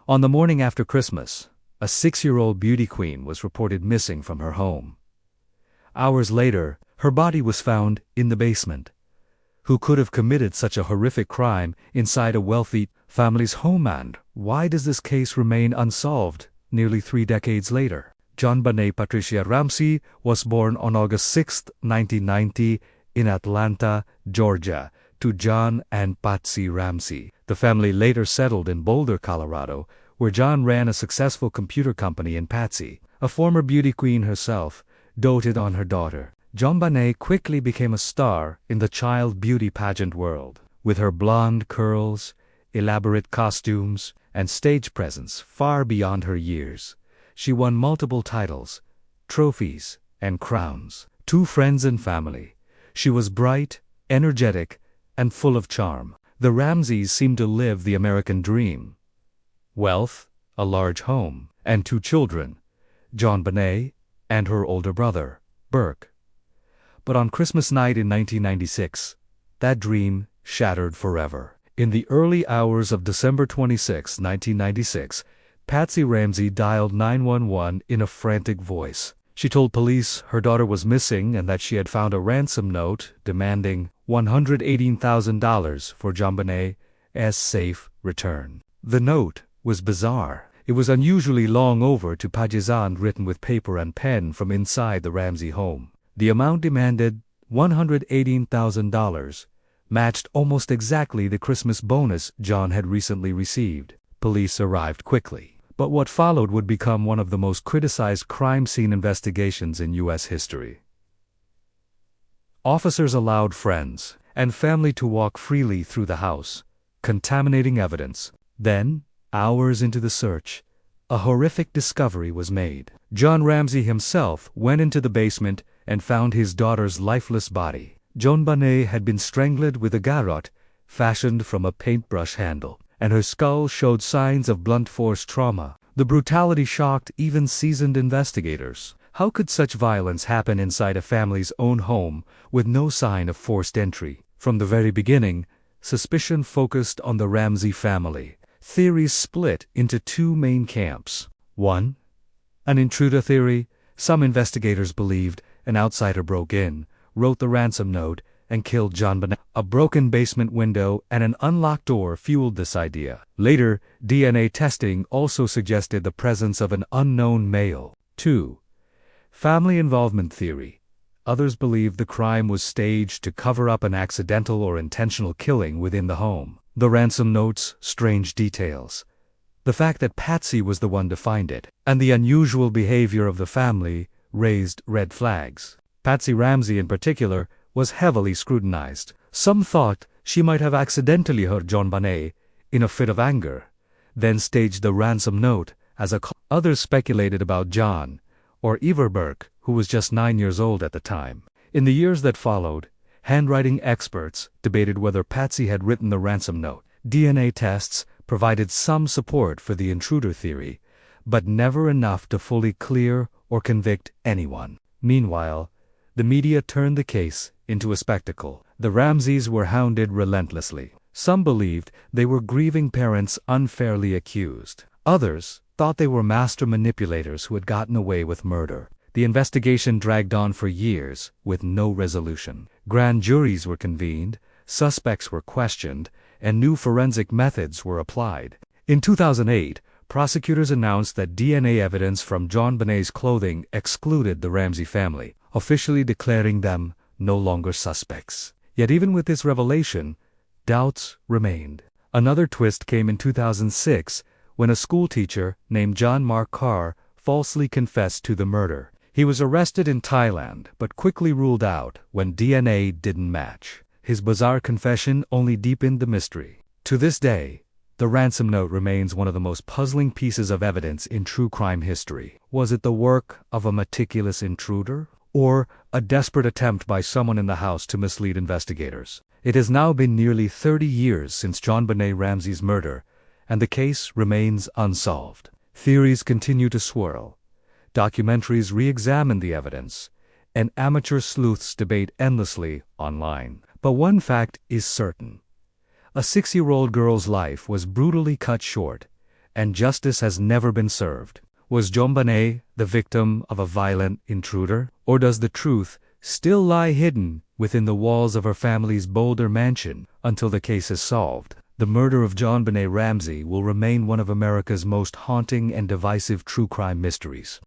On the morning after Christmas, a 6-year-old beauty queen was reported missing from her home. Hours later, her body was found in the basement. Who could have committed such a horrific crime inside a wealthy family's home, and why does this case remain unsolved nearly 3 decades later? JonBenét Patricia Ramsey was born on August 6, 1990, in Atlanta, Georgia, to John and Patsy Ramsey. The family later settled in Boulder, Colorado, where John ran a successful computer company and Patsy, a former beauty queen herself, doted on her daughter. JonBenét quickly became a star in the child beauty pageant world. With her blonde curls, elaborate costumes, and stage presence far beyond her years, she won multiple titles, trophies, and crowns. To friends and family, she was bright, energetic, and full of charm. The Ramseys seemed to live the American dream. Wealth, a large home, and 2 children, JonBenét and her older brother, Burke. But on Christmas night in 1996, that dream shattered forever. In the early hours of December 26, 1996, Patsy Ramsey dialed 911 in a frantic voice. She told police her daughter was missing and that she had found a ransom note demanding $118,000 for JonBenét's safe return. The note was bizarre. It was unusually long over to pages and written with paper and pen from inside the Ramsey home. The amount demanded, $118,000, matched almost exactly the Christmas bonus John had recently received. Police arrived quickly. But what followed would become one of the most criticized crime scene investigations in U.S. history. Officers allowed friends and family to walk freely through the house, contaminating evidence. Then, hours into the search, a horrific discovery was made. John Ramsey himself went into the basement and found his daughter's lifeless body. JonBenét had been strangled with a garrote fashioned from a paintbrush handle, and her skull showed signs of blunt force trauma. The brutality shocked even seasoned investigators. How could such violence happen inside a family's own home with no sign of forced entry? From the very beginning, suspicion focused on the Ramsey family. Theories split into 2 main camps. 1. An intruder theory. Some investigators believed an outsider broke in, wrote the ransom note, and killed JonBenét. A broken basement window and an unlocked door fueled this idea. Later, DNA testing also suggested the presence of an unknown male. 2. Family involvement theory. Others believed the crime was staged to cover up an accidental or intentional killing within the home. The ransom note's strange details, the fact that Patsy was the one to find it, and the unusual behavior of the family raised red flags. Patsy Ramsey in particular was heavily scrutinized. Some thought she might have accidentally hurt JonBenét in a fit of anger, then staged the ransom note as a call. Others speculated about John, or Eva Burke, who was just 9 years old at the time. In the years that followed, handwriting experts debated whether Patsy had written the ransom note. DNA tests provided some support for the intruder theory, but never enough to fully clear or convict anyone. Meanwhile, the media turned the case into a spectacle. The Ramseys were hounded relentlessly. Some believed they were grieving parents unfairly accused. Others thought they were master manipulators who had gotten away with murder. The investigation dragged on for years with no resolution. Grand juries were convened, suspects were questioned, and new forensic methods were applied. In 2008, prosecutors announced that DNA evidence from JonBenét's clothing excluded the Ramsey family, officially declaring them no longer suspects. Yet even with this revelation, doubts remained. Another twist came in 2006 when a schoolteacher named John Mark Carr falsely confessed to the murder. He was arrested in Thailand but quickly ruled out when DNA didn't match. His bizarre confession only deepened the mystery. To this day, the ransom note remains one of the most puzzling pieces of evidence in true crime history. Was it the work of a meticulous intruder, or a desperate attempt by someone in the house to mislead investigators? It has now been nearly 30 years since JonBenét Ramsey's murder, and the case remains unsolved. Theories continue to swirl. Documentaries re-examine the evidence, and amateur sleuths debate endlessly online. But one fact is certain. A 6-year-old girl's life was brutally cut short, and justice has never been served. Was JonBenét the victim of a violent intruder? Or does the truth still lie hidden within the walls of her family's Boulder mansion until the case is solved? The murder of JonBenét Ramsey will remain one of America's most haunting and divisive true crime mysteries.